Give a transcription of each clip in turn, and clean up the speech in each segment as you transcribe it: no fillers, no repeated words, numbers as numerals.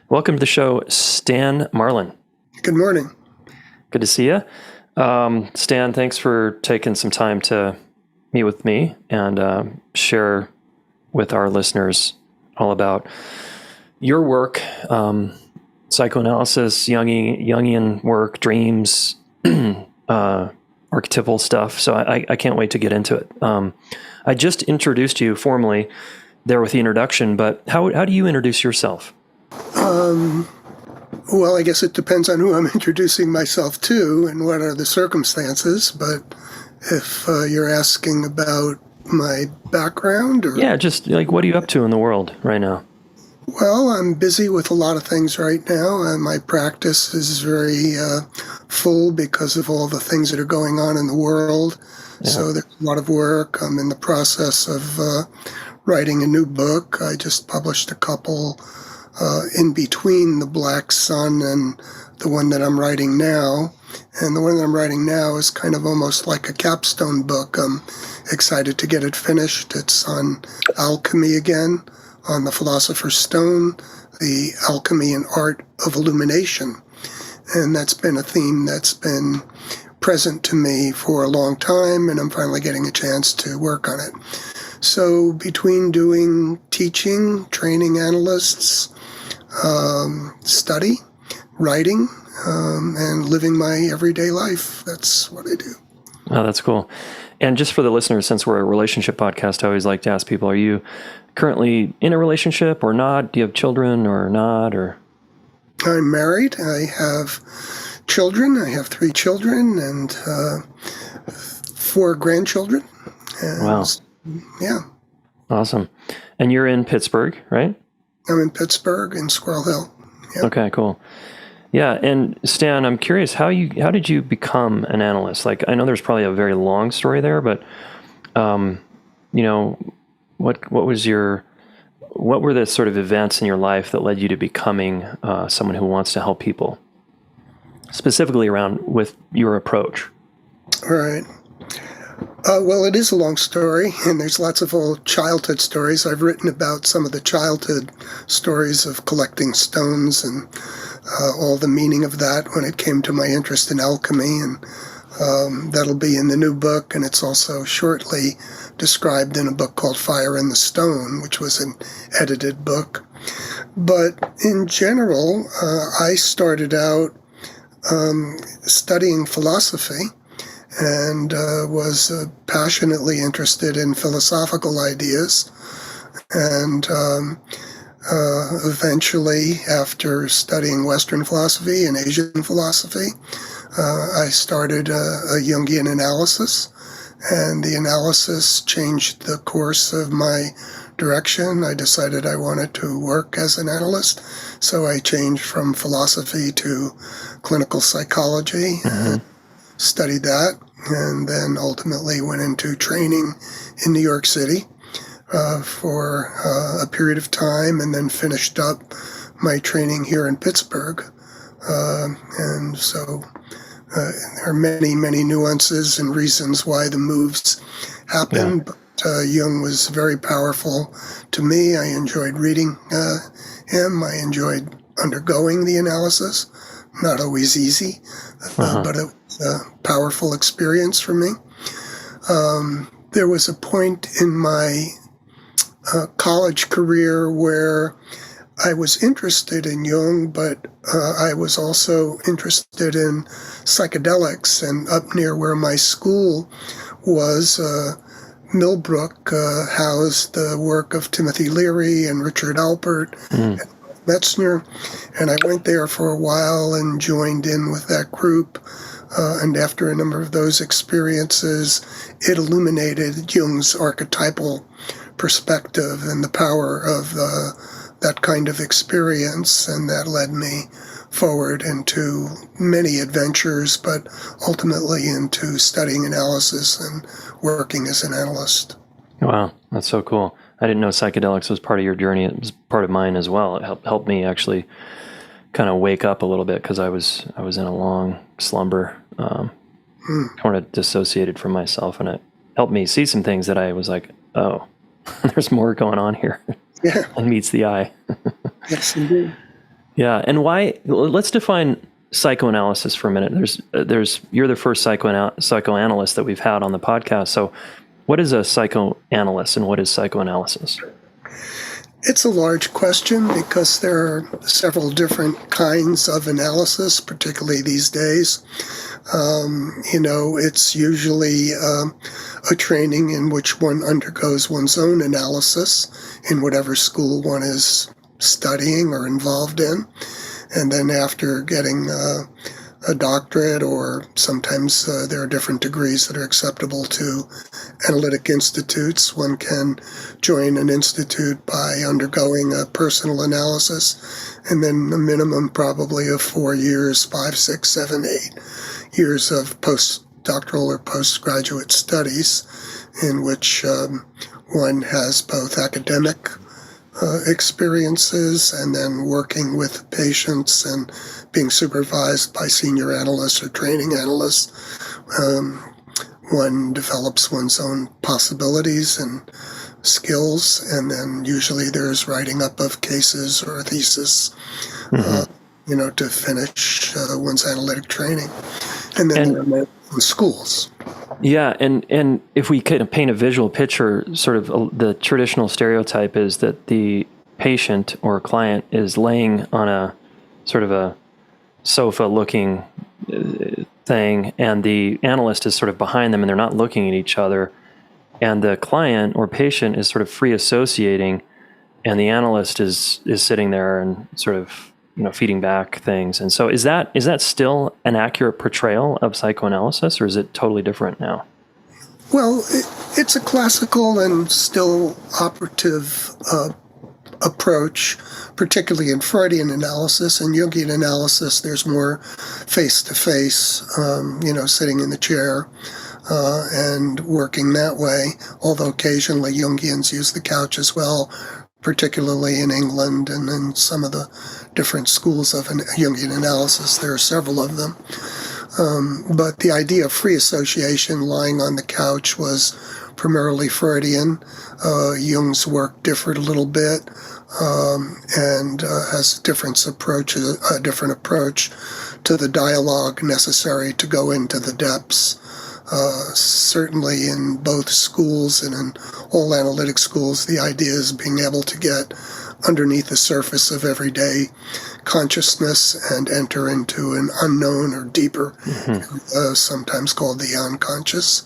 Welcome to the show, Stan Marlin. Good morning. Good to see you. Stan, thanks for taking some time to meet with me and share with our listeners all about your work, psychoanalysis, Jungian work, dreams, archetypal stuff. So I can't wait to get into it. I just introduced you formally there with the introduction, but how do you introduce yourself? Well, I guess it depends on who I'm introducing myself to and what are the circumstances. But if you're asking about my background, or Yeah, just like what are you up to in the world right now? well, I'm busy with a lot of things right now, and my practice is very full because of all the things that are going on in the world. Yeah. So there's a lot of work. I'm in the process of writing a new book. I just published a couple in between The Black Sun and the one that I'm writing now. And the one that I'm writing now is kind of almost like a capstone book. I'm excited to get it finished. It's on alchemy again, on the Philosopher's Stone, the alchemy and art of illumination. And that's been a theme that's been present to me for a long time, and I'm finally getting a chance to work on it. So between doing teaching, training analysts, study, writing, and living my everyday life. That's what I do. Oh, that's cool. And just for the listeners, since we're a relationship podcast, I always like to ask people, are you currently in a relationship or not? Do you have children or not? Or I'm married. I have children. I have 3 children and 4 grandchildren. And, wow. Yeah. Awesome. And you're in Pittsburgh, right? I'm in Pittsburgh in Squirrel Hill. Yep. Okay, cool. Yeah, and Stan, I'm curious how did you become an analyst? Like, I know there's probably a very long story there, but what were the sort of events in your life that led you to becoming someone who wants to help people, specifically around with your approach? All right. Well, it is a long story, and there's lots of old childhood stories. I've written about some of the childhood stories of collecting stones and all the meaning of that when it came to my interest in alchemy, and that'll be in the new book, and it's also shortly described in a book called Fire in the Stone, which was an edited book. But in general, I started out studying philosophy, and was passionately interested in philosophical ideas. And eventually, after studying Western philosophy and Asian philosophy, I started a Jungian analysis, and the analysis changed the course of my direction. I decided I wanted to work as an analyst, so I changed from philosophy to clinical psychology. Mm-hmm. Studied that, and then ultimately went into training in New York City for a period of time, and then finished up my training here in Pittsburgh. And so there are many, many nuances and reasons why the moves happened. Yeah. But Jung was very powerful to me. I enjoyed reading him. I enjoyed undergoing the analysis. Not always easy, but it was a powerful experience for me. There was a point in my college career where I was interested in Jung, but I was also interested in psychedelics. And up near where my school was, Millbrook housed the work of Timothy Leary and Richard Alpert. And Metzner, and I went there for a while and joined in with that group. And after a number of those experiences, it illuminated Jung's archetypal perspective and the power of that kind of experience, and that led me forward into many adventures, but ultimately into studying analysis and working as an analyst. Wow, that's so cool. I didn't know psychedelics was part of your journey. It was part of mine as well. It helped me actually kind of wake up a little bit because I was in a long slumber, kind of dissociated from myself, and it helped me see some things that I was like, oh, there's more going on here Yeah. than meets the eye. Yes, indeed. Yeah, and why? Let's define psychoanalysis for a minute. You're the first psychoanalyst that we've had on the podcast. So, what is a psychoanalyst, and what is psychoanalysis? It's a large question because there are several different kinds of analysis, particularly these days. It's usually a training in which one undergoes one's own analysis in whatever school one is studying or involved in. And then after getting a doctorate, or sometimes there are different degrees that are acceptable to analytic institutes, one can join an institute by undergoing a personal analysis, and then a minimum probably of 4 years, 5, 6, 7, 8 years of postdoctoral or postgraduate studies in which one has both academic experiences and then working with patients and being supervised by senior analysts or training analysts. One develops one's own possibilities and skills, and then usually there's writing up of cases or a thesis, to finish one's analytic training. And then there are in schools. Yeah, and if we could paint a visual picture, sort of the traditional stereotype is that the patient or client is laying on a sort of a sofa-looking thing, and the analyst is sort of behind them, and they're not looking at each other, and the client or patient is sort of free associating, and the analyst is sitting there and sort of feeding back things. And so is that still an accurate portrayal of psychoanalysis, or is it totally different now? Well, it's a classical and still operative approach, particularly in Freudian analysis. In Jungian analysis, there's more face-to-face, sitting in the chair and working that way, although occasionally Jungians use the couch as well, particularly in England and in some of the different schools of Jungian analysis. There are several of them. But the idea of free association, lying on the couch, was primarily Freudian. Jung's work differed a little bit and has a different approach to the dialogue necessary to go into the depths. Certainly in both schools and in all analytic schools, the idea is being able to get underneath the surface of everyday consciousness and enter into an unknown or deeper, sometimes called the unconscious.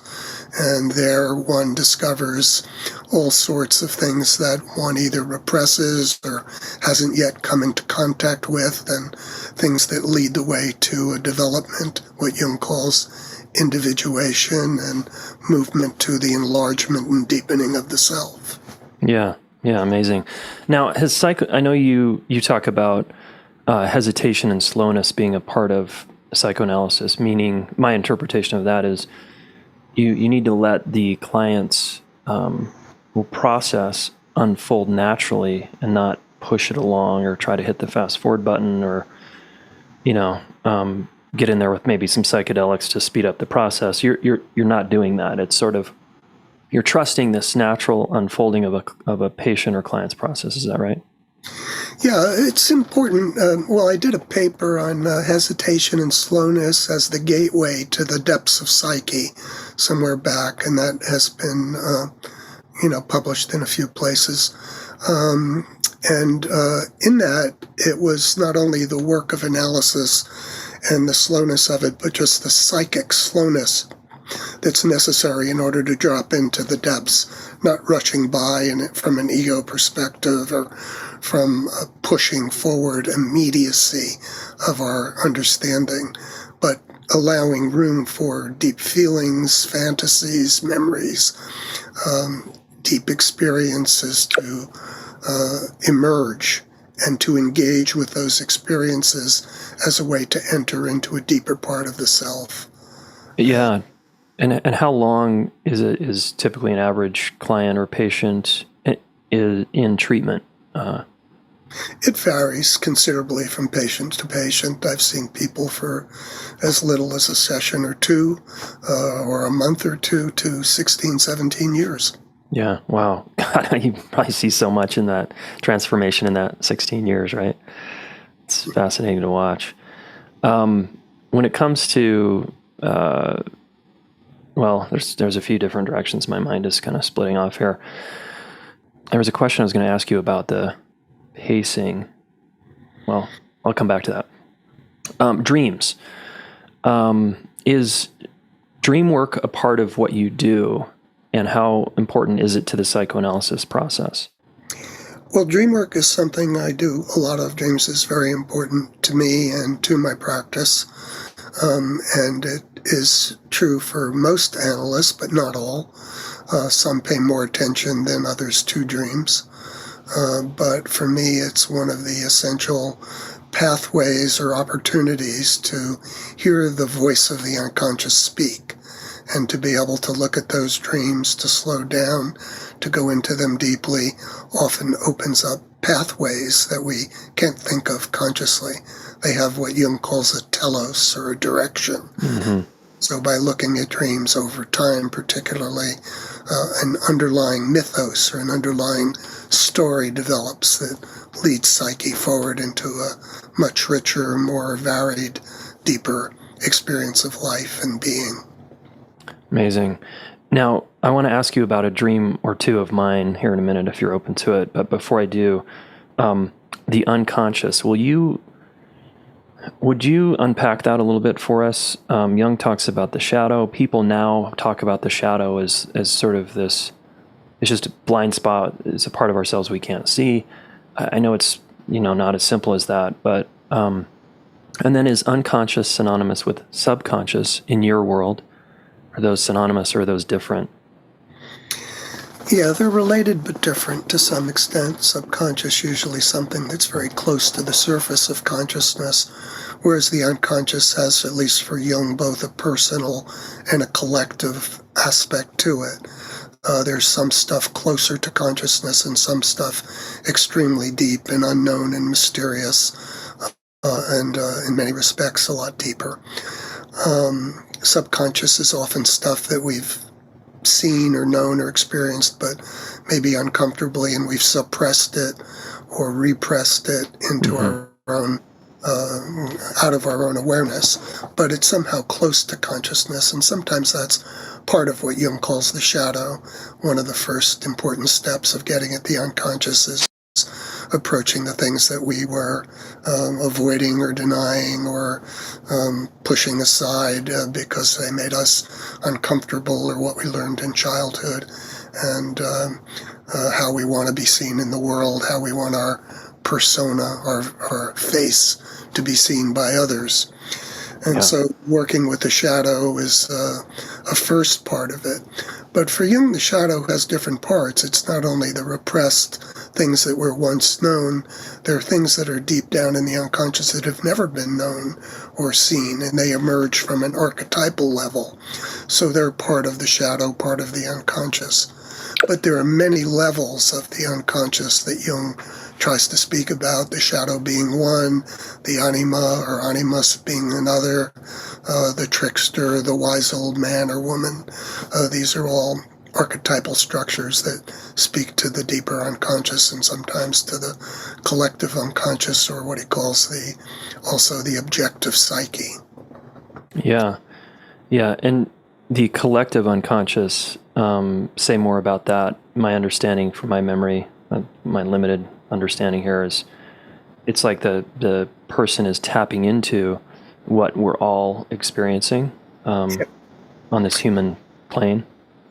And there one discovers all sorts of things that one either represses or hasn't yet come into contact with, and things that lead the way to a development, what Jung calls individuation, and movement to the enlargement and deepening of the self. Yeah, amazing. Now, I know you talk about hesitation and slowness being a part of psychoanalysis, meaning my interpretation of that is you need to let the client's process unfold naturally and not push it along or try to hit the fast forward button or, get in there with maybe some psychedelics to speed up the process. You're not doing that. It's sort of, you're trusting this natural unfolding of a patient or client's process. Is that right? Yeah, it's important. I did a paper on hesitation and slowness as the gateway to the depths of psyche somewhere back, and that has been, published in a few places. And in that, it was not only the work of analysis and the slowness of it, but just the psychic slowness that's necessary in order to drop into the depths, not rushing by from an ego perspective or from pushing forward immediacy of our understanding, but allowing room for deep feelings, fantasies, memories, deep experiences to emerge and to engage with those experiences as a way to enter into a deeper part of the self. Yeah. And how long is typically an average client or patient in treatment? It varies considerably from patient to patient. I've seen people for as little as a session or two, or a month or two, to 16, 17 years. Yeah, wow. God, you probably see so much in that transformation in that 16 years, right? It's fascinating to watch. When it comes to, well, there's a few different directions my mind is kind of splitting off here. There was a question I was going to ask you about the pacing. Well, I'll come back to that. Dreams. Is dream work a part of what you do, and how important is it to the psychoanalysis process? Well, dream work is something I do a lot of. Dreams is very important to me and to my practice. And it is true for most analysts, but not all. Some pay more attention than others to dreams. But for me, it's one of the essential pathways or opportunities to hear the voice of the unconscious speak, and to be able to look at those dreams, to slow down, to go into them deeply, often opens up pathways that we can't think of consciously. They have what Jung calls a telos, or a direction. Mm-hmm. So by looking at dreams over time, particularly, an underlying mythos or an underlying story develops that leads psyche forward into a much richer, more varied, deeper experience of life and being. Amazing. Now, I want to ask you about a dream or two of mine here in a minute, if you're open to it. But before I do, the unconscious, would you unpack that a little bit for us? Jung talks about the shadow. People now talk about the shadow as sort of this, it's just a blind spot. It's a part of ourselves we can't see. I know it's, not as simple as that, but, and then is unconscious synonymous with subconscious in your world? Are those synonymous, or are those different? Yeah, they're related but different to some extent. Subconscious, usually something that's very close to the surface of consciousness, whereas the unconscious has, at least for Jung, both a personal and a collective aspect to it. There's some stuff closer to consciousness and some stuff extremely deep and unknown and mysterious, and in many respects a lot deeper. Subconscious is often stuff that we've seen or known or experienced, but maybe uncomfortably, and we've suppressed it or repressed it into our own, out of our own awareness. But it's somehow close to consciousness, and sometimes that's part of what Jung calls the shadow. One of the first important steps of getting at the unconscious is approaching the things that we were avoiding or denying or pushing aside because they made us uncomfortable, or what we learned in childhood, and how we want to be seen in the world, how we want our persona, our face, to be seen by others. And so working with the shadow is a first part of it. But for Jung, the shadow has different parts. It's not only the repressed things that were once known, there are things that are deep down in the unconscious that have never been known or seen, and they emerge from an archetypal level. So they're part of the shadow, part of the unconscious. But there are many levels of the unconscious that Jung tries to speak about, the shadow being one, the anima or animus being another, the trickster, the wise old man or woman. These are all archetypal structures that speak to the deeper unconscious, and sometimes to the collective unconscious, or what he calls also the objective psyche. Yeah. And the collective unconscious, say more about that. My understanding from my memory, my limited understanding here, is it's like the person is tapping into what we're all experiencing on this human plane.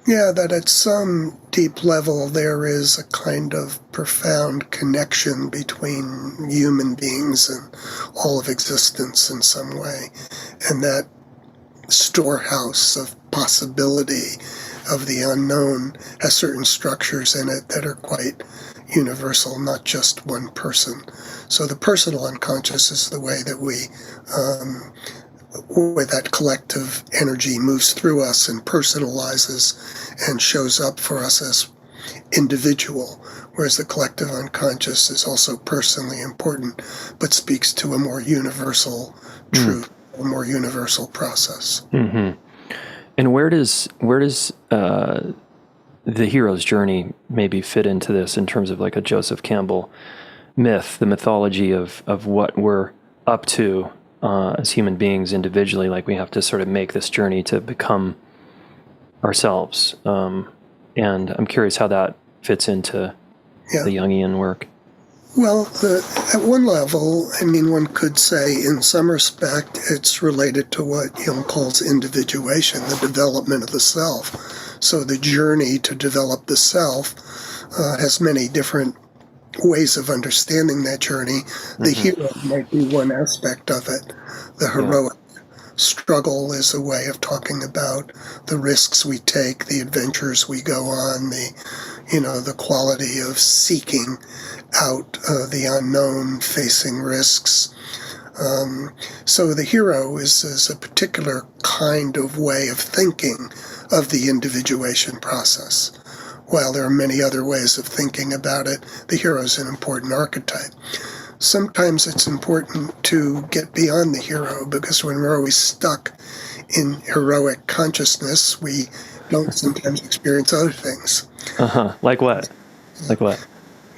Yeah, that at some deep level there is a kind of profound connection between human beings and all of existence in some way. And that storehouse of possibility of the unknown has certain structures in it that are quite universal, not just one person. So the personal unconscious is the way that we, where that collective energy moves through us and personalizes and shows up for us as individual, whereas the collective unconscious is also personally important, but speaks to a more universal truth, a more universal process. Mm-hmm. And where does the hero's journey maybe fit into this in terms of like a Joseph Campbell myth, the mythology of what we're up to as human beings individually. Like we have to sort of make this journey to become ourselves. And I'm curious how that fits into the Jungian work. Well, at one level, I mean, one could say in some respect it's related to what Jung calls individuation, the development of the self. So the journey to develop the self has many different ways of understanding that journey. The hero might be one aspect of it. The heroic struggle is a way of talking about the risks we take, the adventures we go on, the quality of seeking out the unknown, facing risks. So the hero is a particular kind of way of thinking of the individuation process. While there are many other ways of thinking about it, the hero is an important archetype. Sometimes it's important to get beyond the hero, because when we're always stuck in heroic consciousness, we don't sometimes experience other things. Like what? Like what?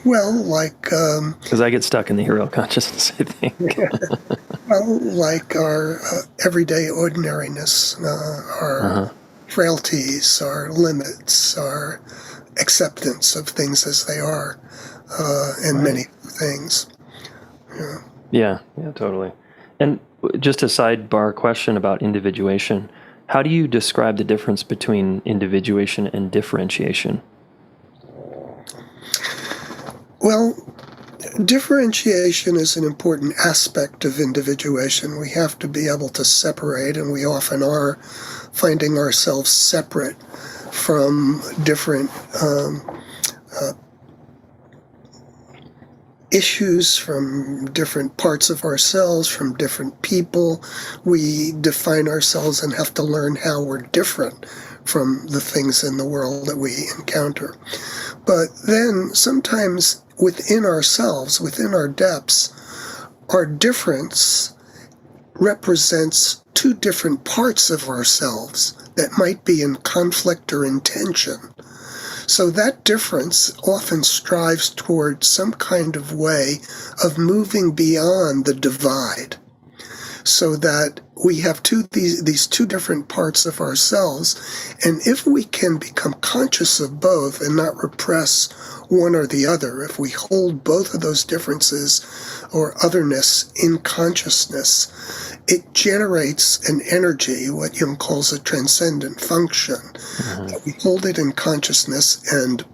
Well, like... Because I get stuck in the hero consciousness, I think. Well, like our everyday ordinariness, our frailties, our limits, our acceptance of things as they are, and many things. Yeah, totally. And just a sidebar question about individuation. How do you describe the difference between individuation and differentiation? Well, differentiation is an important aspect of individuation. We have to be able to separate, and we often are finding ourselves separate from different issues, from different parts of ourselves, from different people. We define ourselves and have to learn how we're different from the things in the world that we encounter. But then sometimes within ourselves, within our depths, our difference represents two different parts of ourselves that might be in conflict or in tension. So that difference often strives toward some kind of way of moving beyond the divide, so that we have these two different parts of ourselves. And if we can become conscious of both and not repress one or the other, if we hold both of those differences or otherness in consciousness, it generates an energy, what Jung calls a transcendent function. We hold it in consciousness, and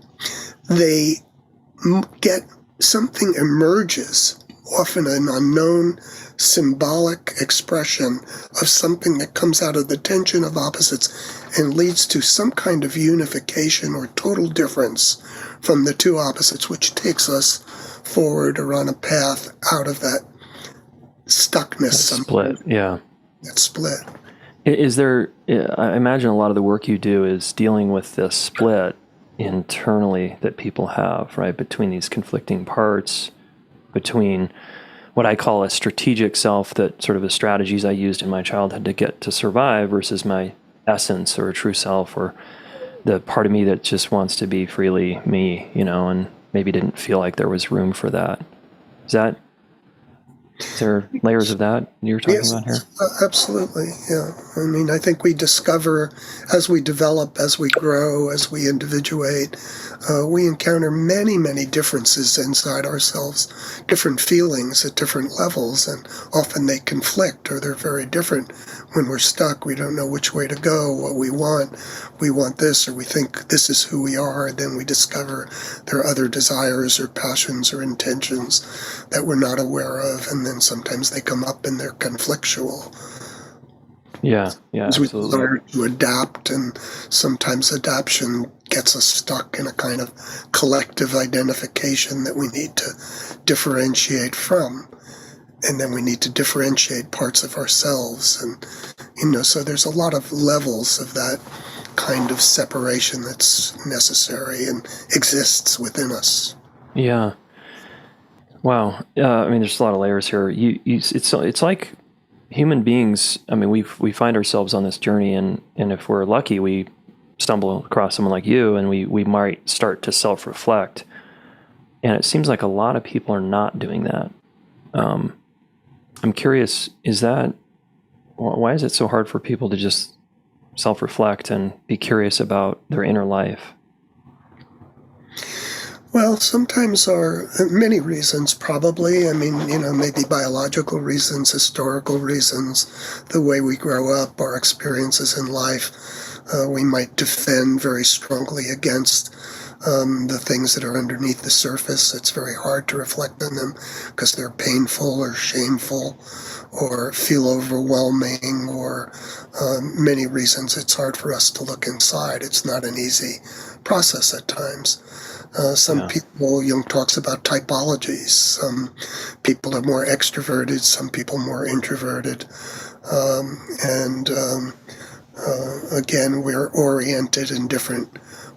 something emerges, often an unknown symbolic expression of something that comes out of the tension of opposites and leads to some kind of unification or total difference from the two opposites, which takes us forward or on a path out of that stuckness. That split, yeah. That split. Is there, I imagine a lot of the work you do is dealing with this split internally that people have, right? Between these conflicting parts, between what I call a strategic self, that sort of the strategies I used in my childhood to get to survive, versus my essence or a true self, or the part of me that just wants to be freely me, and maybe didn't feel like there was room for that. Is there layers of that you're talking about here? Absolutely, yeah. I mean, I think we discover as we develop, as we grow, as we individuate, we encounter many, many differences inside ourselves, different feelings at different levels, and often they conflict or they're very different. When we're stuck, we don't know which way to go, what we want. We want this, or we think this is who we are, and then we discover there are other desires or passions or intentions that we're not aware of, and then sometimes they come up and they're conflictual. Yeah, absolutely. We desire to adapt, and sometimes adaptation gets us stuck in a kind of collective identification that we need to differentiate from. And then we need to differentiate parts of ourselves. And, so there's a lot of levels of that kind of separation that's necessary and exists within us. Yeah. Wow. I mean, there's a lot of layers here. It's like human beings. I mean, we find ourselves on this journey, and if we're lucky, we stumble across someone like you, and we might start to self-reflect And it seems like a lot of people are not doing that. Um, I'm curious, why is it so hard for people to just self-reflect and be curious about their inner life? Well, sometimes are many reasons, probably. I mean, maybe biological reasons, historical reasons, the way we grow up, our experiences in life. We might defend very strongly against the things that are underneath the surface. It's very hard to reflect on them because they're painful or shameful or feel overwhelming or many reasons it's hard for us to look inside. It's not an easy process at times. Some Yeah. people, Jung talks about typologies. Some people are more extroverted, some people more introverted. And again, we're oriented in different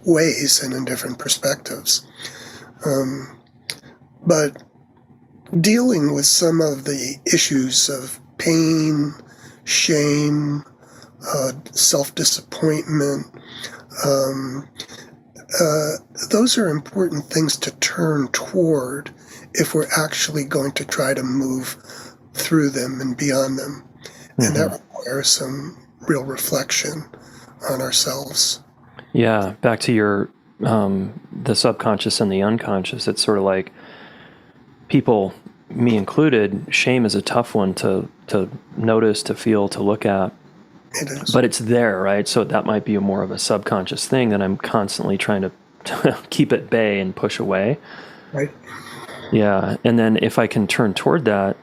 ways and in different perspectives. Um, but dealing with some of the issues of pain, shame, self-disappointment, um, uh, those are important things to turn toward if we're actually going to try to move through them and beyond them. And Hmm. that requires some real reflection on ourselves. Yeah. Back to your the subconscious and the unconscious. It's sort of like people, me included, shame is a tough one to notice, to feel, to look at. It is. But it's there, right? So that might be more of a subconscious thing that I'm constantly trying to keep at bay and push away. Right? Yeah. And then if I can turn toward that,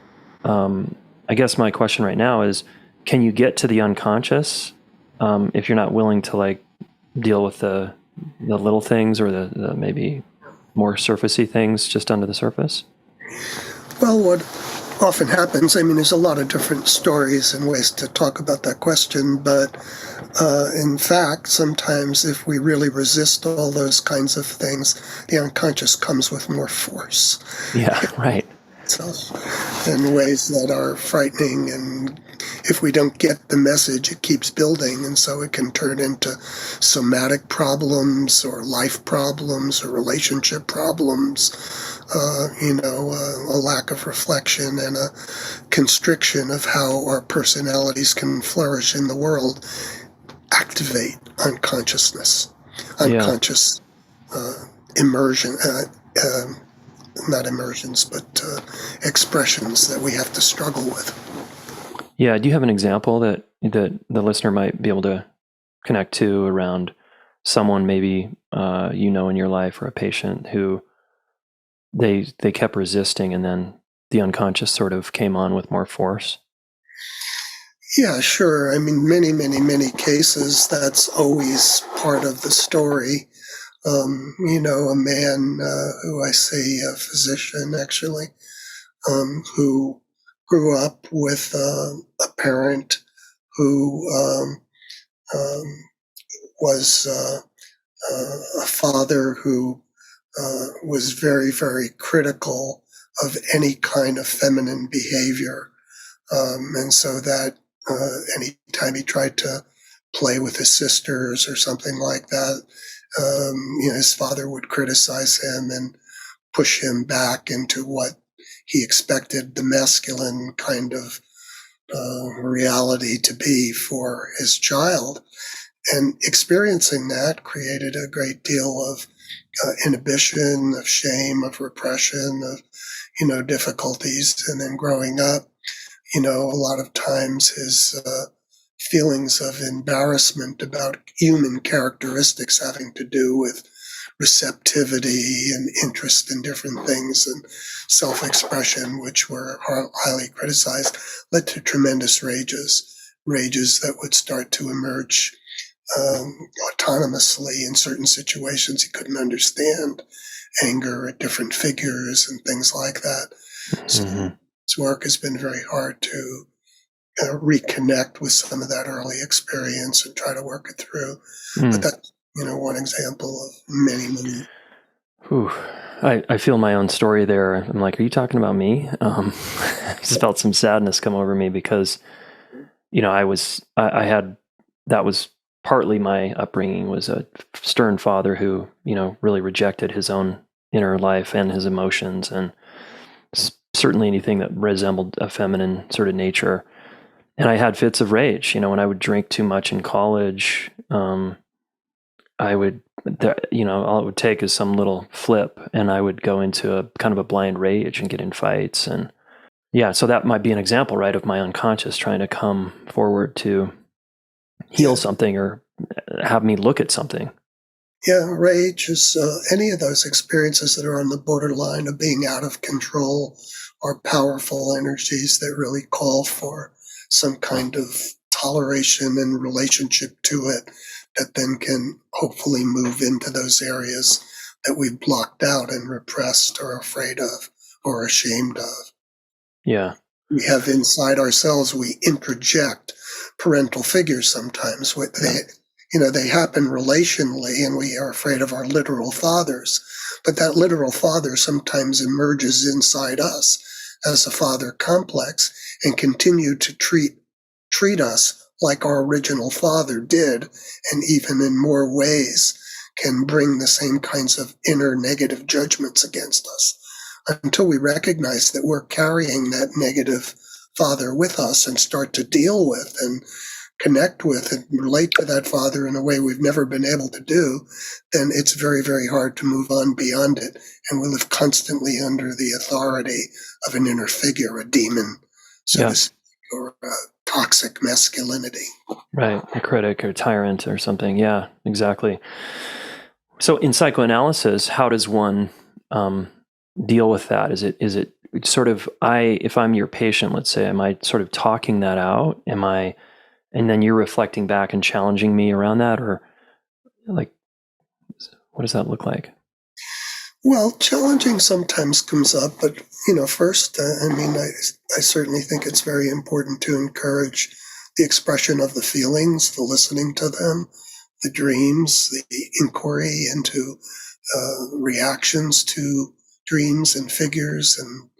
I guess my question right now is, can you get to the unconscious if you're not willing to like deal with the little things or the maybe more surfacey things just under the surface? Well, what often happens, I mean, there's a lot of different stories and ways to talk about that question, but in fact, sometimes if we really resist all those kinds of things, the unconscious comes with more force. Yeah, right. So, in ways that are frightening, and if we don't get the message, it keeps building, and so it can turn into somatic problems or life problems or relationship problems. A lack of reflection and a constriction of how our personalities can flourish in the world activate unconsciousness, Yeah. unconscious immersion. Not immersions, but expressions that we have to struggle with. Yeah. Do you have an example that the listener might be able to connect to around someone maybe in your life or a patient who they kept resisting and then the unconscious sort of came on with more force? Yeah, sure. I mean, many, many, many cases, that's always part of the story. A man who I see, a physician actually, who grew up with a parent who was a father who was very, very critical of any kind of feminine behavior. And so that anytime he tried to play with his sisters or something like that, his father would criticize him and push him back into what he expected the masculine kind of reality to be for his child. And experiencing that created a great deal of inhibition, of shame, of repression, of, difficulties. And then growing up, a lot of times his feelings of embarrassment about human characteristics having to do with receptivity and interest in different things and self-expression, which were highly criticized, led to tremendous rages that would start to emerge autonomously in certain situations he couldn't understand, anger at different figures and things like that. So Hmm. his work has been very hard to reconnect with some of that early experience and try to work it through. But Mm. that's, one example of many, many. Whew. I feel my own story there. I'm like, are you talking about me? Just felt some sadness come over me because, I had, that was partly my upbringing was a stern father who, really rejected his own inner life and his emotions, and certainly anything that resembled a feminine sort of nature. And I had fits of rage, when I would drink too much in college. I would, all it would take is some little flip, and I would go into a kind of a blind rage and get in fights. And yeah, so that might be an example, right, of my unconscious trying to come forward to heal something or have me look at something. Yeah, rage is any of those experiences that are on the borderline of being out of control are powerful energies that really call for some kind of toleration and relationship to it that then can hopefully move into those areas that we've blocked out and repressed or afraid of or ashamed of. Yeah. We have inside ourselves, we introject parental figures sometimes. They happen relationally, and we are afraid of our literal fathers. But that literal father sometimes emerges inside us as a father complex and continue to treat us like our original father did, and even in more ways can bring the same kinds of inner negative judgments against us. Until we recognize that we're carrying that negative father with us and start to deal with and connect with and relate to that father in a way we've never been able to do, then it's very, very hard to move on beyond it. And we live constantly under the authority of an inner figure, a demon, so to speak, or a toxic masculinity. Right. A critic or tyrant or something. Yeah, exactly. So in psychoanalysis, how does one deal with that? Is it sort of, if I'm your patient, let's say, am I sort of talking that out? And then you're reflecting back and challenging me around that, or like, what does that look like? Well, challenging sometimes comes up, but first, I certainly think it's very important to encourage the expression of the feelings, the listening to them, the dreams, the inquiry into reactions to dreams and figures and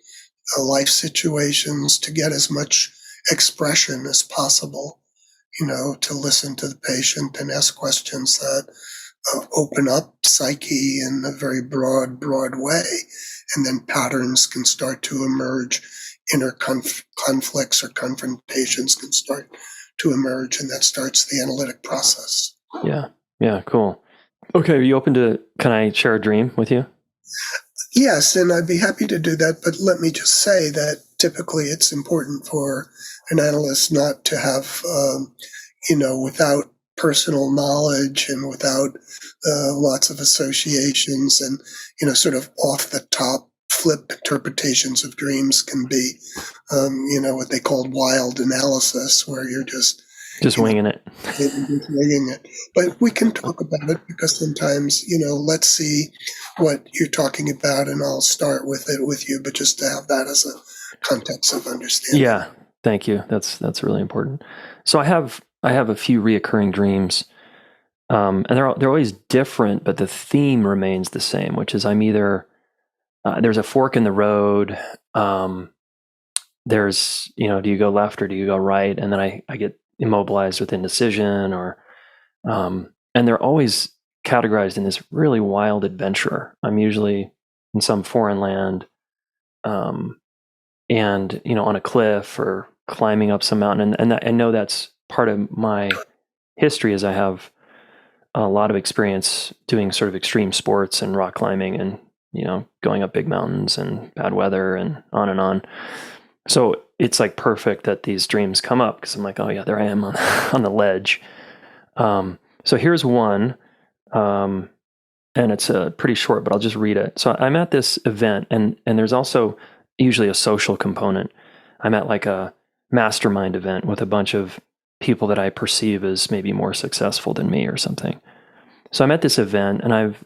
life situations, to get as much expression as possible, to listen to the patient and ask questions that open up psyche in a very broad way. And then patterns can start to emerge, inner conflicts or confrontations can start to emerge, and that starts the analytic process. Yeah, cool. Okay, are you open to, can I share a dream with you? Yes, and I'd be happy to do that, but let me just say that typically it's important for an analyst not to have, without personal knowledge and without lots of associations and, sort of off the top flip interpretations of dreams can be, what they call wild analysis, where you're just winging it. Winging it. But we can talk about it because sometimes, let's see what you're talking about, and I'll start with it with you, but just to have that as a context of understanding. Yeah, thank you. That's really important. So I have a few reoccurring dreams, and they're always different, but the theme remains the same, which is I'm either there's a fork in the road. There's do you go left or do you go right? And then I get immobilized with indecision, or and they're always categorized in this really wild adventure. I'm usually in some foreign land, and on a cliff or climbing up some mountain, and I know that's part of my history, is I have a lot of experience doing sort of extreme sports and rock climbing and going up big mountains and bad weather and on and on. So it's like perfect that these dreams come up, because I'm like, oh yeah, there I am on the ledge. So here's one, and it's pretty short, but I'll just read it. So I'm at this event, and there's also usually a social component. I'm at like a mastermind event with a bunch of people that I perceive as maybe more successful than me or something. So I'm at this event, and I've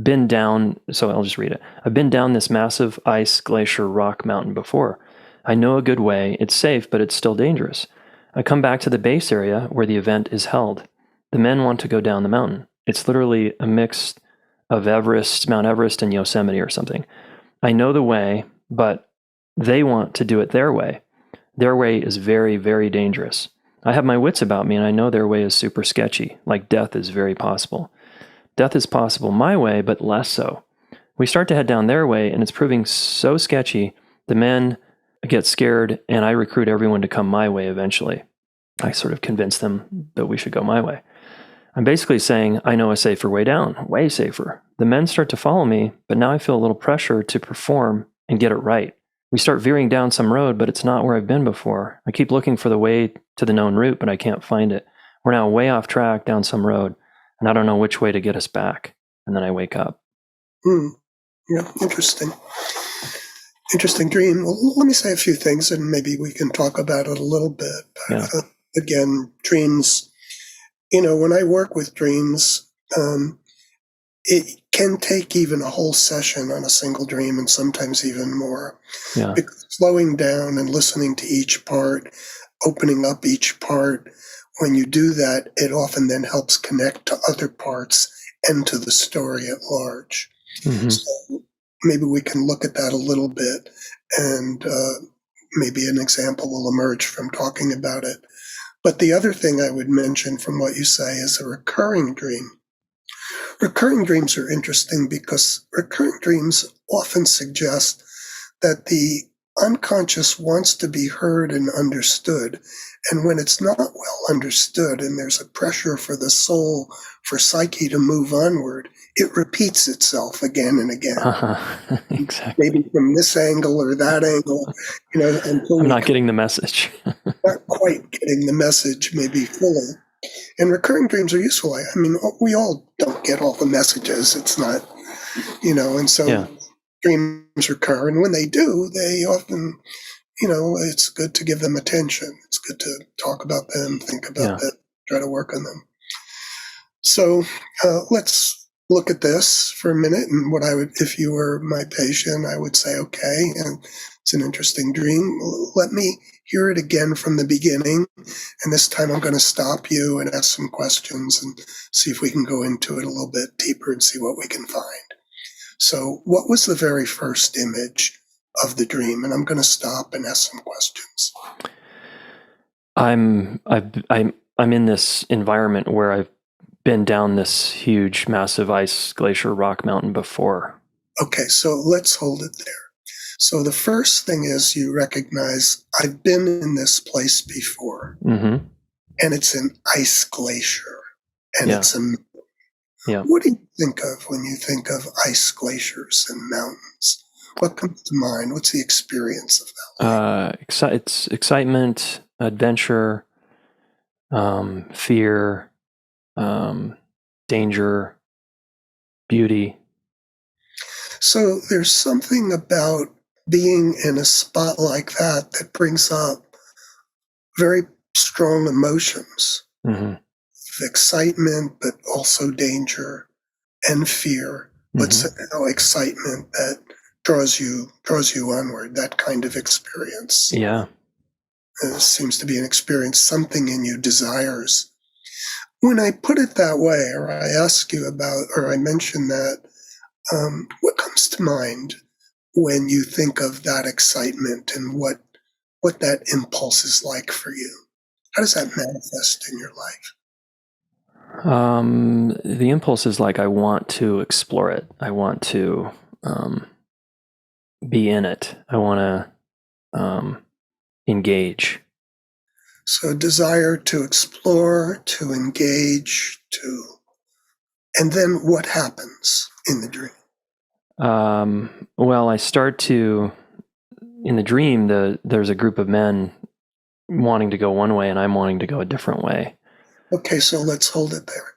been down, so I'll just read it. I've been down this massive ice glacier rock mountain before. I know a good way. It's safe, but it's still dangerous. I come back to the base area where the event is held. The men want to go down the mountain. It's literally a mix of Mount Everest and Yosemite or something. I know the way, but they want to do it their way. Their way is very, very dangerous. I have my wits about me, and I know their way is super sketchy, like death is very possible. death is possible my way, but less so. We start to head down their way, and it's proving so sketchy. The men get scared, and I recruit everyone to come my way eventually. I sort of convince them that we should go my way. I'm basically saying, I know a safer way down, way safer. The men start to follow me, but now I feel a little pressure to perform and get it right. We start veering down some road, but it's not where I've been before. I keep looking for the way to the known route, but I can't find it. We're now way off track down some road, and I don't know which way to get us back. And then I wake up. Yeah, interesting. Interesting dream. Well, let me say a few things, and maybe we can talk about it a little bit. Yeah. Again, dreams, when I work with dreams, it can take even a whole session on a single dream, and sometimes even more. Yeah. Because slowing down and listening to each part, opening up each part, when you do that, it often then helps connect to other parts and to the story at large. Mm-hmm. So maybe we can look at that a little bit, and maybe an example will emerge from talking about it. But the other thing I would mention from what you say is a recurring dream. Recurring dreams are interesting because recurring dreams often suggest that the unconscious wants to be heard and understood. And when it's not well understood and there's a pressure for the soul, for psyche to move onward, it repeats itself again and again. Exactly. Maybe from this angle or that angle, until I'm not getting the message. not quite getting the message maybe fully. And recurring dreams are useful. I mean, we all don't get all the messages. It's not, and so dreams recur. And when they do, they often, it's good to give them attention. It's good to talk about them, think about them, try to work on them. So let's look at this for a minute. And what I would, if you were my patient, I would say, okay, and it's an interesting dream. Let me hear it again from the beginning. And this time I'm going to stop you and ask some questions and see if we can go into it a little bit deeper and see what we can find. So what was the very first image of the dream? And I'm going to stop and ask some questions. I'm in this environment where I've been down this huge, massive ice glacier rock mountain before. Okay, so let's hold it there. So the first thing is you recognize I've been in this place before, mm-hmm. and it's an ice glacier, and it's a mountain. Yeah. What do you think of when you think of ice glaciers and mountains? What comes to mind? What's the experience of that? It's excitement, adventure, fear, danger, beauty. So there's something about being in a spot like that brings up very strong emotions, mm-hmm. excitement, but also danger and fear. But somehow excitement that draws you onward. That kind of experience. Yeah, seems to be an experience. Something in you desires. When I put it that way, or I ask you about, or I mention that, what comes to mind when you think of that excitement and what that impulse is like for you? How does that manifest in your life? The impulse is like I want to explore it. I want to be in it. I want to engage. So desire to explore, to engage, and then what happens in the dream? Well, I start to, in the dream, there's a group of men wanting to go one way and I'm wanting to go a different way. Okay, so let's hold it there.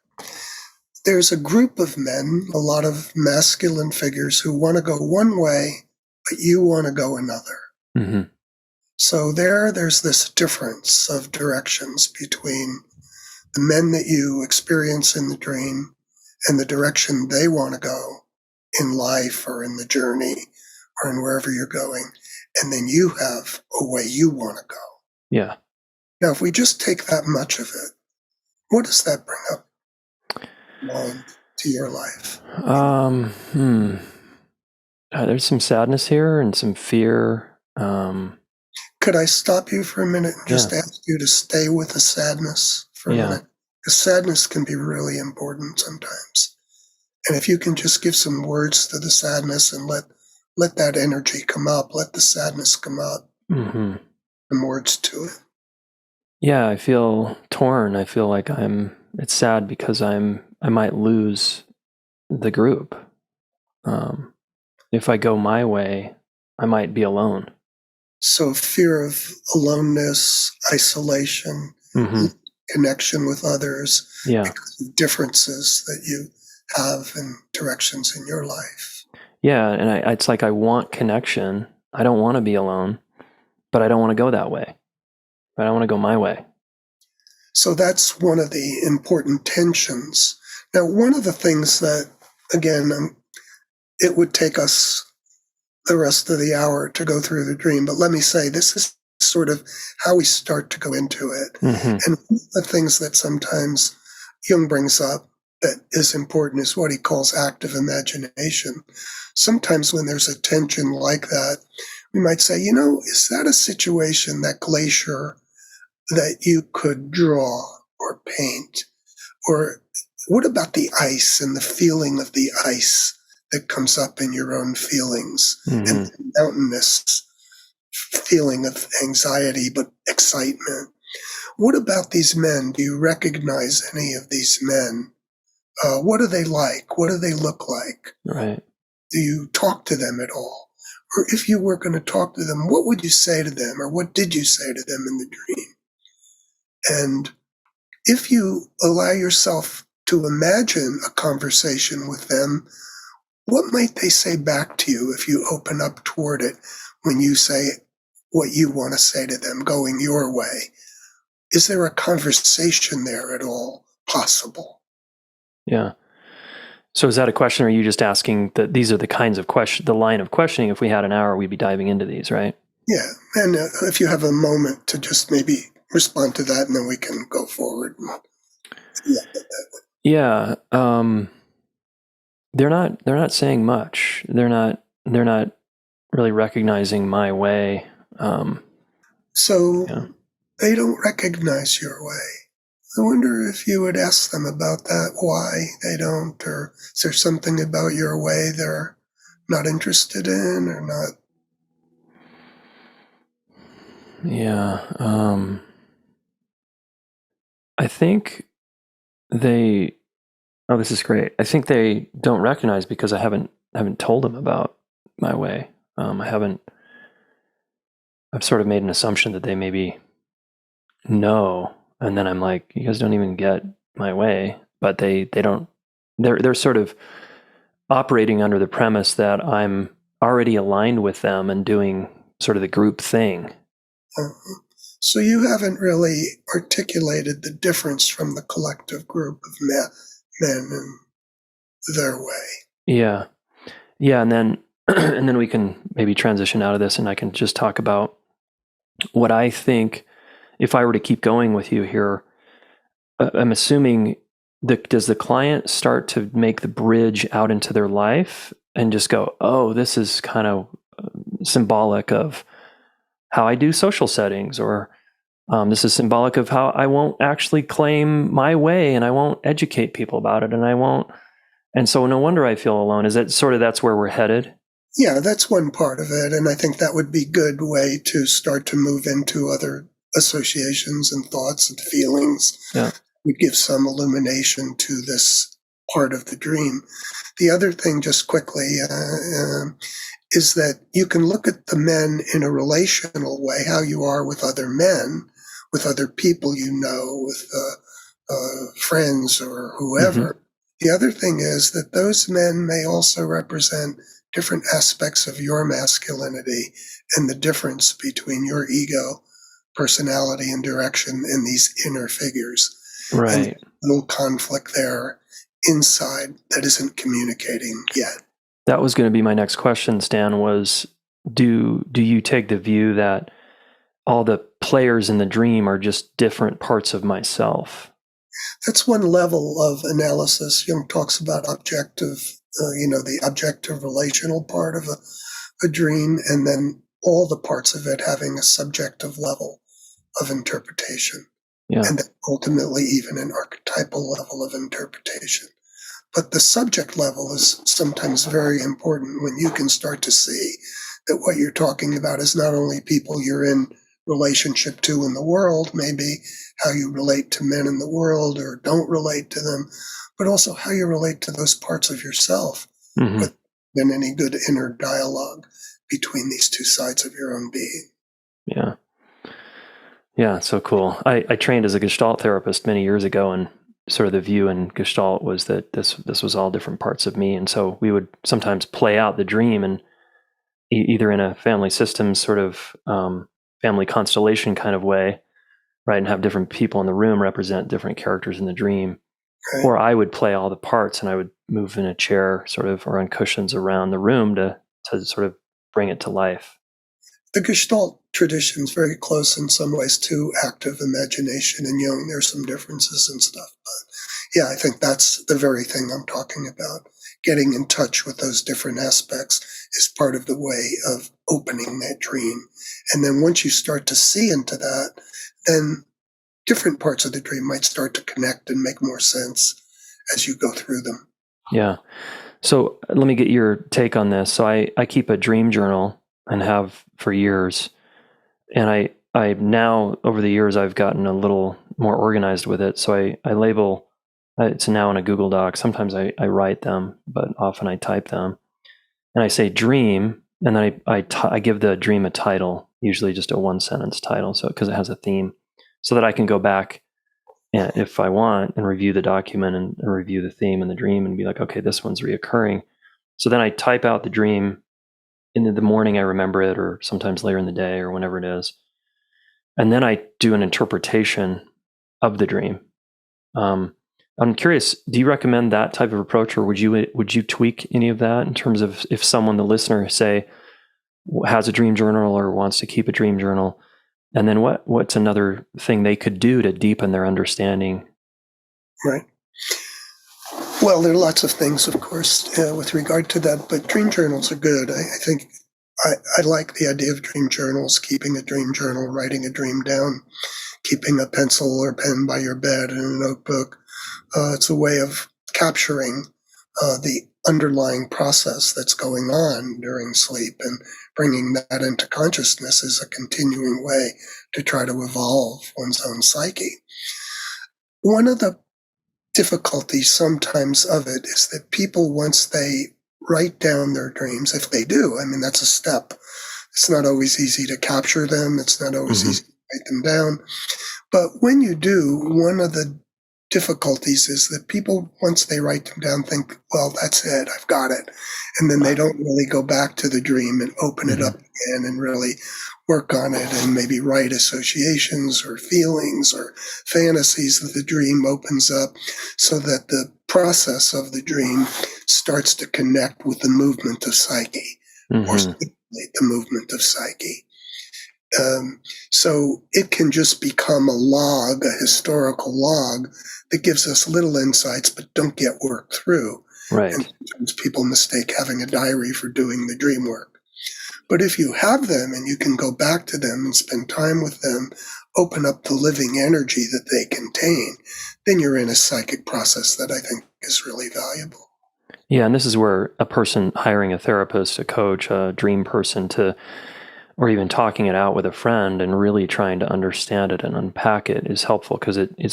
There's a group of men, a lot of masculine figures who want to go one way, but you want to go another. Mm-hmm. So there's this difference of directions between the men that you experience in the dream and the direction they want to go in life or in the journey or in wherever you're going. And then you have a way you want to go. Yeah. Now, if we just take that much of it, what does that bring up to your life? There's some sadness here and some fear. Could I stop you for a minute and just ask you to stay with the sadness for a minute? Because sadness can be really important sometimes. And if you can just give some words to the sadness and let that energy come up, let the sadness come up, Hmm. some words to it. Yeah, I feel torn. I feel like it's sad because I might lose the group. Um, if I go my way, I might be alone. So fear of aloneness, isolation, Hmm. connection with others, Yeah. because of differences that you have and directions in your life. Yeah. And it's like I want connection. I don't want to be alone, but I don't want to go that way. I don't want to go my way. So that's one of the important tensions. Now, one of the things that, again, it would take us the rest of the hour to go through the dream, but let me say this is sort of how we start to go into it. Hmm. And one of the things that sometimes Jung brings up that is important is what he calls active imagination. Sometimes when there's a tension like that, we might say, is that a situation, that glacier, that you could draw or paint? Or what about the ice and the feeling of the ice that comes up in your own feelings and Hmm. the mountainous feeling of anxiety but excitement? What about these men? Do you recognize any of these men? What are they like? What do they look like? Right. Do you talk to them at all? Or if you were going to talk to them, what would you say to them? Or what did you say to them in the dream? And if you allow yourself to imagine a conversation with them, what might they say back to you if you open up toward it when you say what you want to say to them, going your way? Is there a conversation there at all possible? Yeah. So is that a question, or are you just asking that these are the kinds of the line of questioning? If we had an hour, we'd be diving into these, right? Yeah. And if you have a moment to just maybe respond to that, and then we can go forward. Yeah. Yeah. They're not saying much. They're not really recognizing my way. So Yeah. they don't recognize your way. I wonder if you would ask them about that, why they don't, or is there something about your way they're not interested in or not? Yeah. I think they. Oh, this is great. I think they don't recognize because I haven't told them about my way. I haven't. I've sort of made an assumption that they maybe know, and then I'm like, you guys don't even get my way, but they don't. They're sort of operating under the premise that I'm already aligned with them and doing sort of the group thing. Uh, so you haven't really articulated the difference from the collective group of men and their way. Yeah. Yeah, and then and then we can maybe transition out of this and I can just talk about what I think if I were to keep going with you here. I'm assuming does the client start to make the bridge out into their life and just go, "Oh, this is kind of symbolic of how I do social settings," or this is symbolic of how I won't actually claim my way and I won't educate people about it and I won't. And so no wonder I feel alone. Is that sort of that's where we're headed? Yeah, that's one part of it. And I think that would be a good way to start to move into other associations and thoughts and feelings. Yeah. Would give some illumination to this part of the dream. The other thing, just quickly, is that you can look at the men in a relational way, how you are with other men, with other people you know, with friends or Mm-hmm. whoever. The other thing is that those men may also represent different aspects of your masculinity and the difference between your ego, personality, and direction in these inner figures. And Right. little conflict there inside that isn't communicating yet. That was going to be my next question, Stan, was do you take the view that all the players in the dream are just different parts of myself? That's one level of analysis. Jung talks about objective, the objective relational part of a dream, and then all the parts of it having a subjective level of interpretation, Yeah. and then ultimately even an archetypal level of interpretation. But the subject level is sometimes very important when you can start to see that what you're talking about is not only people you're in relationship to in the world, maybe how you relate to men in the world or don't relate to them, but also how you relate to those parts of yourself Hmm. with than any good inner dialogue between these two sides of your own being. Yeah. Yeah, so cool. I trained as a Gestalt therapist many years ago, and sort of the view in Gestalt was that this was all different parts of me, and so we would sometimes play out the dream, and either in a family systems sort of family constellation kind of way, right, and have different people in the room represent different characters in the dream, Right? or I would play all the parts, and I would move in a chair, sort of, or on cushions around the room to sort of bring it to life. The Gestalt tradition is very close in some ways to active imagination in Jung. There's some differences and stuff. Yeah, I think that's the very thing I'm talking about. Getting in touch with those different aspects is part of the way of opening that dream. And then once you start to see into that, then different parts of the dream might start to connect and make more sense as you go through them. Yeah. So let me get your take on this. So I keep a dream journal and have for years. And I now, over the years, I've gotten a little more organized with it. So I label, it's now in a Google Doc. Sometimes I write them, but often I type them. And I say dream, and then I give the dream a title, usually just a one sentence title. So, because it has a theme, so that I can go back and if I want and review the document and review the theme and the dream and be like, okay, this one's reoccurring. So then I type out the dream in the morning. I remember it, or sometimes later in the day, or whenever it is, and then I do an interpretation of the dream. Um, I'm curious. Do you recommend that type of approach, or would you tweak any of that in terms of if someone, the listener, say has a dream journal or wants to keep a dream journal, and then what's another thing they could do to deepen their understanding? Right. Well, there are lots of things, of course, with regard to that, but dream journals are good. I think I like the idea of dream journals, keeping a dream journal, writing a dream down, keeping a pencil or pen by your bed and a notebook. It's a way of capturing the underlying process that's going on during sleep and bringing that into consciousness is a continuing way to try to evolve one's own psyche. One of the difficulties sometimes of it is that people, once they write down their dreams, if they do, I mean, that's a step. It's not always easy to capture them. It's not always Hmm. easy to write them down. But when you do, one of the difficulties is that people, once they write them down, think, well, that's it, I've got it. And then they don't really go back to the dream and open it Hmm. up again and really work on it and maybe write associations or feelings or fantasies that the dream opens up so that the process of the dream starts to connect with the movement of psyche or Hmm. stimulate the movement of psyche. Um, so it can just become a log, a historical log that gives us little insights but don't get worked through. And Right. sometimes people mistake having a diary for doing the dream work. But if you have them and you can go back to them and spend time with them, open up the living energy that they contain, then you're in a psychic process that I think is really valuable. Yeah, and this is where a person hiring a therapist, a coach, a dream person to, or even talking it out with a friend and really trying to understand it and unpack it is helpful because you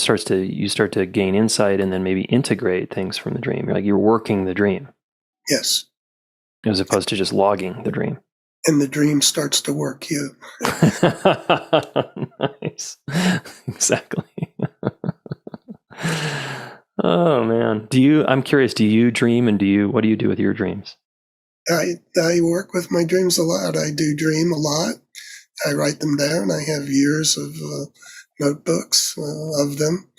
start to gain insight and then maybe integrate things from the dream. Like you're working the dream Yes. as opposed to just logging the dream. And the dream starts to work you. Nice. Exactly. Oh man. I'm curious, do you dream and what do you do with your dreams? I work with my dreams a lot. I do dream a lot. I write them down. I have years of notebooks of them.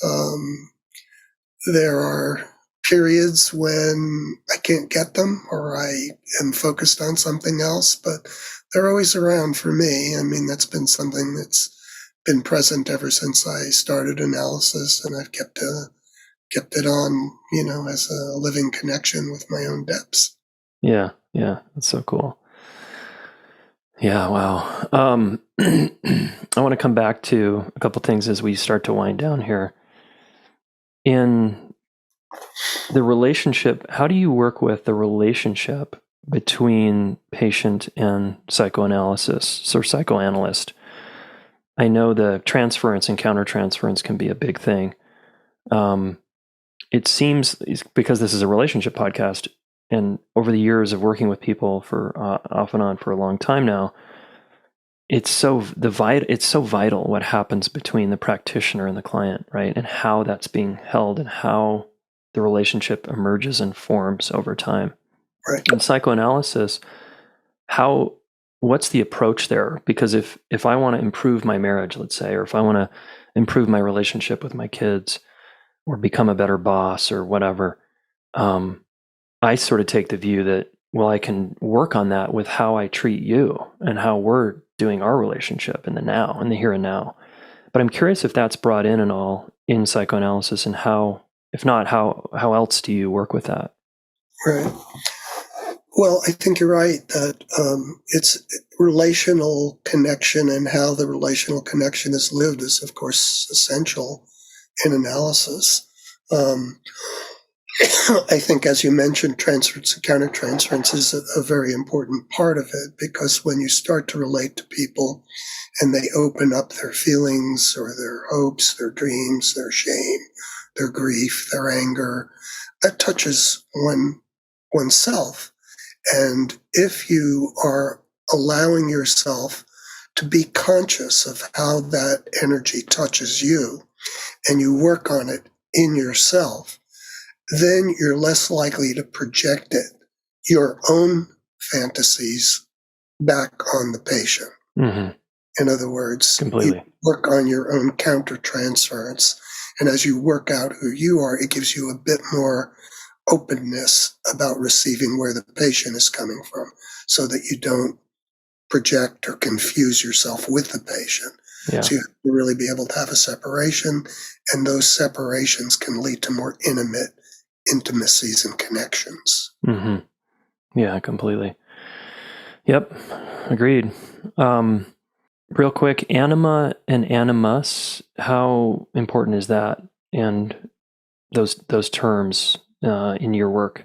Um, there are periods when I can't get them or I am focused on something else, but they're always around for me. I mean, that's been something that's been present ever since I started analysis, and I've kept it on, as a living connection with my own depths. Yeah, yeah, that's so cool. Yeah, wow. I want to come back to a couple things as we start to wind down here. In The relationship, how do you work with the relationship between patient and psychoanalysis or psychoanalyst? I know the transference and countertransference can be a big thing. It seems, because this is a relationship podcast, and over the years of working with people for off and on for a long time now, it's so vital what happens between the practitioner and the client, right? And how that's being held and how the relationship emerges and forms over time. Right. In psychoanalysis, what's the approach there? Because if I want to improve my marriage, let's say, or if I want to improve my relationship with my kids or become a better boss or whatever, I sort of take the view that, well, I can work on that with how I treat you and how we're doing our relationship in the now, in the here and now. But I'm curious if that's brought in and all in psychoanalysis, and how, if not, how else do you work with that? Right. Well, I think you're right that it's relational connection, and how the relational connection is lived is, of course, essential in analysis. I think, as you mentioned, transference and countertransference is a very important part of it, because when you start to relate to people and they open up their feelings or their hopes, their dreams, their shame, their grief, their anger, that touches oneself. And if you are allowing yourself to be conscious of how that energy touches you, and you work on it in yourself, then you're less likely to project your own fantasies back on the patient. Mm-hmm. In other words, Completely. you work on your own countertransference. And as you work out who you are, it gives you a bit more openness about receiving where the patient is coming from, so that you don't project or confuse yourself with the patient. Yeah. So you have to really be able to have a separation, and those separations can lead to more intimacies and connections. Mm-hmm. Yeah, completely. Yep, agreed. Real quick, anima and animus, how important is that, and those terms in your work?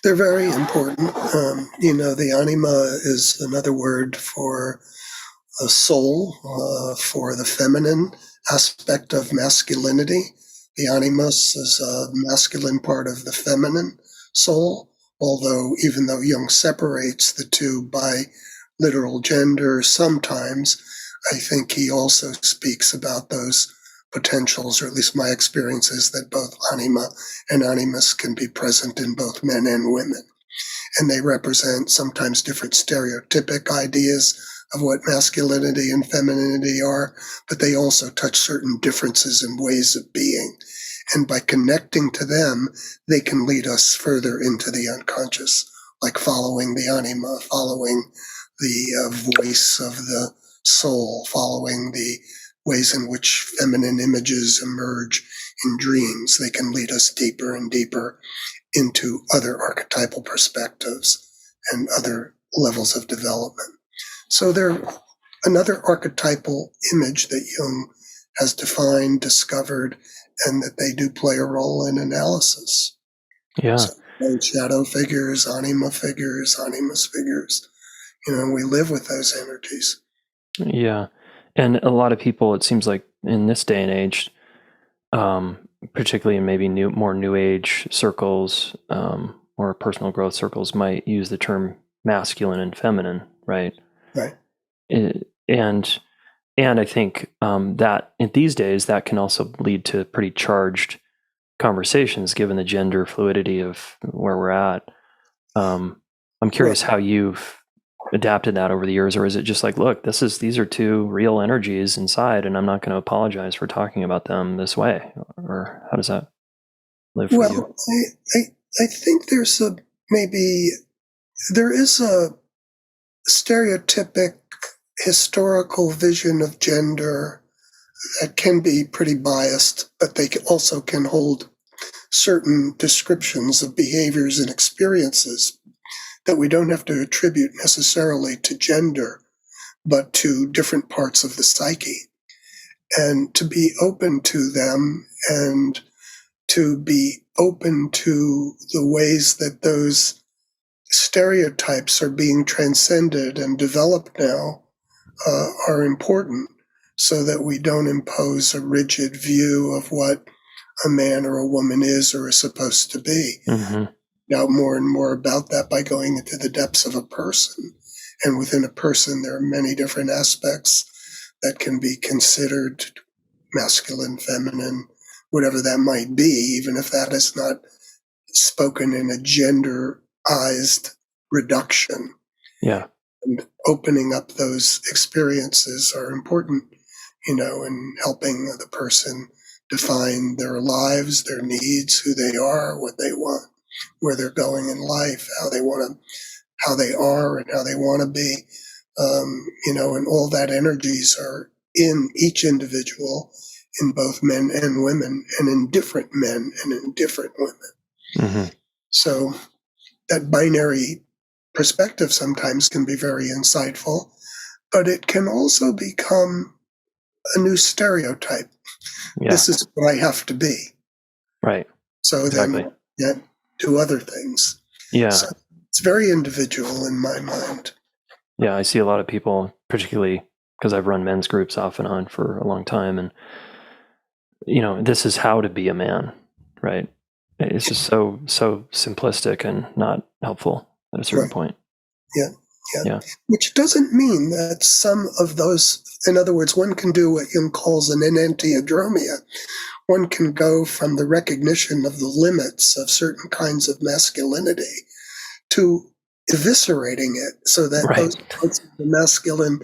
They're very important. The anima is another word for a soul, for the feminine aspect of masculinity. The animus is a masculine part of the feminine soul, although even though Jung separates the two by literal gender sometimes, I think he also speaks about those potentials, or at least my experience is that both anima and animus can be present in both men and women. And they represent sometimes different stereotypic ideas of what masculinity and femininity are, but they also touch certain differences in ways of being. And by connecting to them, they can lead us further into the unconscious, like following the anima, following the voice of the soul, following the ways in which feminine images emerge in dreams. They can lead us deeper and deeper into other archetypal perspectives and other levels of development. So they're another archetypal image that Jung has defined, discovered, and that they do play a role in analysis. Yeah. So shadow figures, anima figures, animus figures, we live with those energies. Yeah. And a lot of people, it seems like in this day and age, particularly in maybe more new age circles, or personal growth circles, might use the term masculine and feminine, right? Right. And I think that these days that can also lead to pretty charged conversations, given the gender fluidity of where we're at. I'm curious how you've adapted that over the years, or is it just like, look, these are two real energies inside, and I'm not going to apologize for talking about them this way? Or how does that live for you? Well, I think there is a stereotypic historical vision of gender that can be pretty biased, but they also can hold certain descriptions of behaviors and experiences that we don't have to attribute necessarily to gender, but to different parts of the psyche. And to be open to them and to be open to the ways that those stereotypes are being transcended and developed now are important, so that we don't impose a rigid view of what a man or a woman is or is supposed to be. Mm-hmm. Now, more and more about that by going into the depths of a person. And within a person, there are many different aspects that can be considered masculine, feminine, whatever that might be, even if that is not spoken in a genderized reduction. Yeah. And opening up those experiences are important, in helping the person define their lives, their needs, who they are, what they want, where they're going in life, how they are and how they want to be, and all that energies are in each individual, in both men and women, and in different men and in different women. Mm-hmm. So that binary perspective sometimes can be very insightful, but it can also become a new stereotype. Yeah. This is what I have to be. Right. So Exactly. then do other things. Yeah. So it's very individual in my mind. Yeah. I see a lot of people, particularly because I've run men's groups off and on for a long time. And, this is how to be a man, right? It's just so simplistic and not helpful at a certain point. Yeah. Which doesn't mean that some of those, in other words, one can do what Jung calls an enantiodromia. One can go from the recognition of the limits of certain kinds of masculinity to eviscerating it, so that Right. those parts of the masculine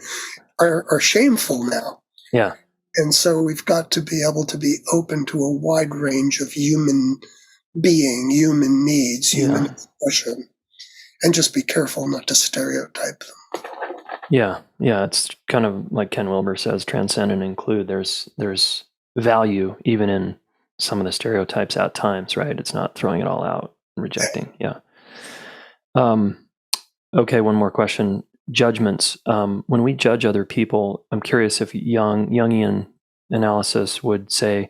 are shameful now. Yeah. And so we've got to be able to be open to a wide range of human being, human needs, human expression, and just be careful not to stereotype them. Yeah. It's kind of like Ken Wilber says, transcend and include. There's value even in some of the stereotypes at times, right? It's not throwing it all out and rejecting. Yeah. Okay. One more question. Judgments. When we judge other people, I'm curious if Jungian analysis would say,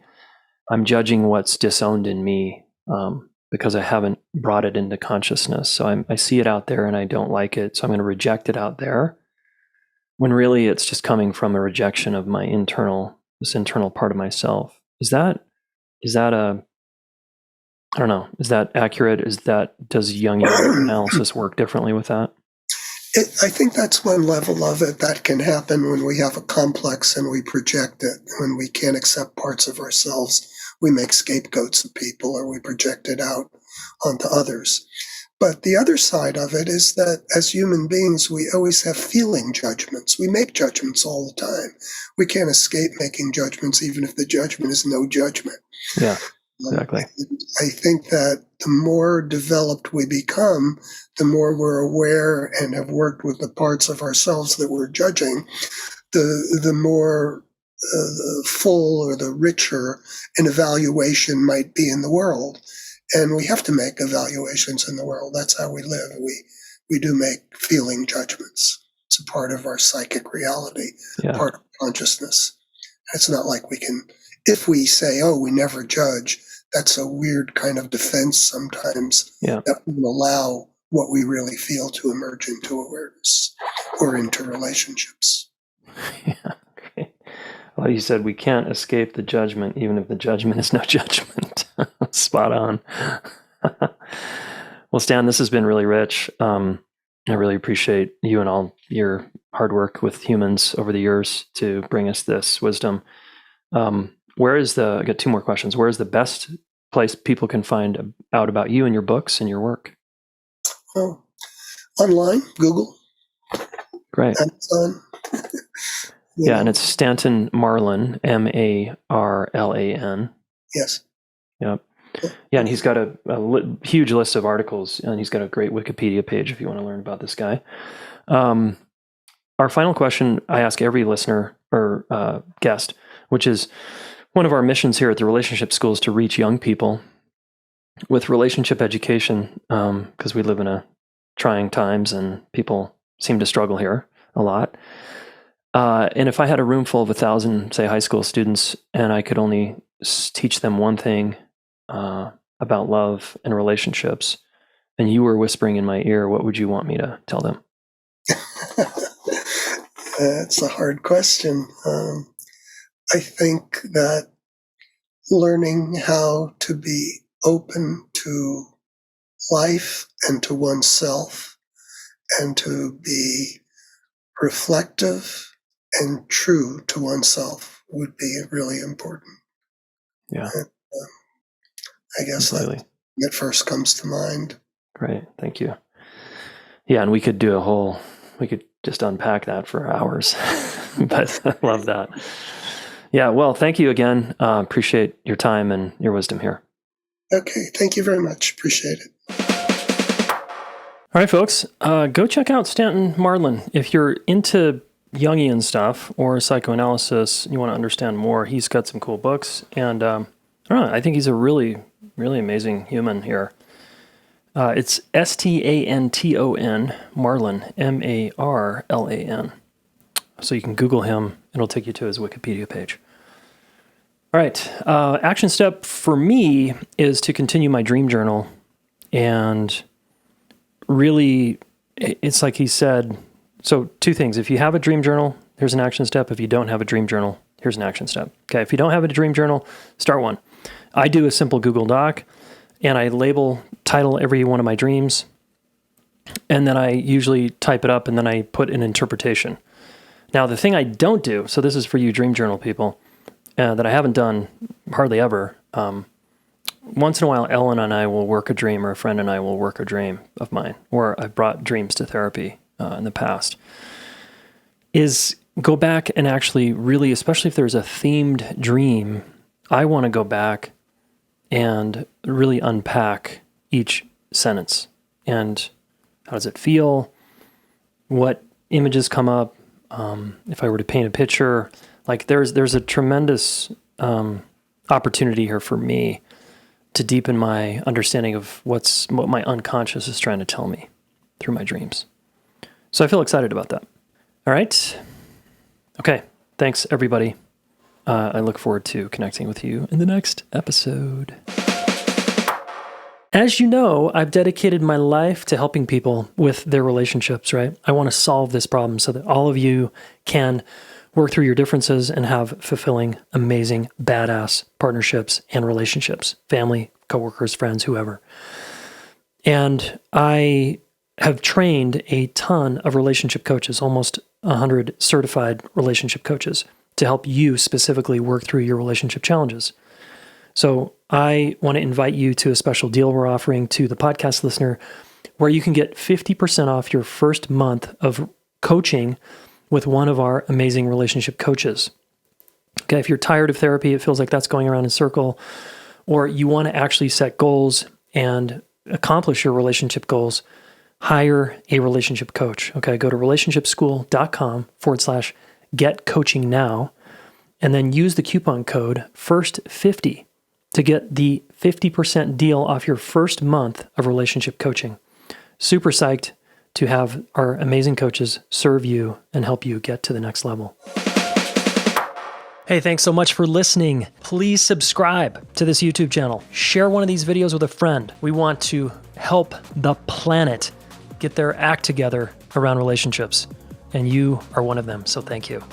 I'm judging what's disowned in me because I haven't brought it into consciousness. So I see it out there and I don't like it. So I'm going to reject it out there. When really it's just coming from a rejection of this internal part of myself. Is that I don't know. Is that accurate? Does Jungian analysis work differently with that? I think that's one level of it that can happen when we have a complex and we project it. When we can't accept parts of ourselves, we make scapegoats of people or we project it out onto others. But the other side of it is that as human beings, we always have feeling judgments. We make judgments all the time. We can't escape making judgments, even if the judgment is no judgment. Yeah, exactly. I think that the more developed we become, the more we're aware and have worked with the parts of ourselves that we're judging, the more full or the richer an evaluation might be in the world. And we have to make evaluations in the world. That's how we live. We do make feeling judgments. It's a part of our psychic reality, part of consciousness. It's not like we can, if we say, oh, we never judge, that's a weird kind of defense sometimes that will allow what we really feel to emerge into awareness or into relationships. Yeah. Okay. Well, you said we can't escape the judgment, even if the judgment is no judgment. Spot on. Well, Stan, this has been really rich. I really appreciate you and all your hard work with humans over the years to bring us this wisdom. I got two more questions. Where is the best place people can find out about you and your books and your work? Oh, online, Google. Great. Amazon. Yeah, and it's Stanton Marlin, Marlan. Yes. Yep. Yeah, and he's got a huge list of articles, and he's got a great Wikipedia page if you want to learn about this guy. Our final question I ask every listener or guest, which is one of our missions here at the Relationship School, is to reach young people with relationship education, because we live in trying times and people seem to struggle here a lot. And if I had a room full of 1,000, say, high school students, and I could only teach them one thing about love and relationships, and you were whispering in my ear, what would you want me to tell them? That's a hard question. I think that learning how to be open to life and to oneself, and to be reflective and true to oneself would be really important. Yeah, And, I guess completely. that first comes to mind. Great. Thank you. Yeah. And we could just unpack that for hours, but I love that. Yeah. Well, thank you again. Appreciate your time and your wisdom here. Okay, thank you very much. Appreciate it. All right, folks, go check out Stanton Marlin. If you're into Jungian stuff or psychoanalysis, you want to understand more, he's got some cool books. And I don't know, I think he's a really, really amazing human here. It's Stanton, Marlin, Marlan. So you can Google him. It'll take you to his Wikipedia page. All right, action step for me is to continue my dream journal. And really, it's like he said, so two things. If you have a dream journal, here's an action step. If you don't have a dream journal, here's an action step. Okay, if you don't have a dream journal, start one. I do a simple Google Doc, and I title every one of my dreams, and then I usually type it up, and then I put an interpretation. Now, the thing I don't do, so this is for you dream journal people, that I haven't done hardly ever, once in a while, Ellen and I will work a dream, or a friend and I will work a dream of mine, or I've brought dreams to therapy in the past, is go back and actually really, especially if there's a themed dream, I want to go back and really unpack each sentence. And how does it feel? What images come up? If I were to paint a picture, like there's a tremendous opportunity here for me to deepen my understanding of what my unconscious is trying to tell me through my dreams. So I feel excited about that. All right. Okay. Thanks, everybody. I look forward to connecting with you in the next episode. As you know, I've dedicated my life to helping people with their relationships, right? I want to solve this problem so that all of you can work through your differences and have fulfilling, amazing, badass partnerships and relationships, family, coworkers, friends, whoever. And I have trained a ton of relationship coaches, almost 100 certified relationship coaches, to help you specifically work through your relationship challenges. So I want to invite you to a special deal we're offering to the podcast listener, where you can get 50% off your first month of coaching with one of our amazing relationship coaches. Okay, if you're tired of therapy, it feels like that's going around in a circle, or you want to actually set goals and accomplish your relationship goals, hire a relationship coach. Okay, go to relationshipschool.com/get coaching now, and then use the coupon code FIRST50 to get the 50% deal off your first month of relationship coaching. Super psyched to have our amazing coaches serve you and help you get to the next level. Hey, thanks so much for listening. Please subscribe to this YouTube channel. Share one of these videos with a friend. We want to help the planet get their act together around relationships, and you are one of them, so thank you.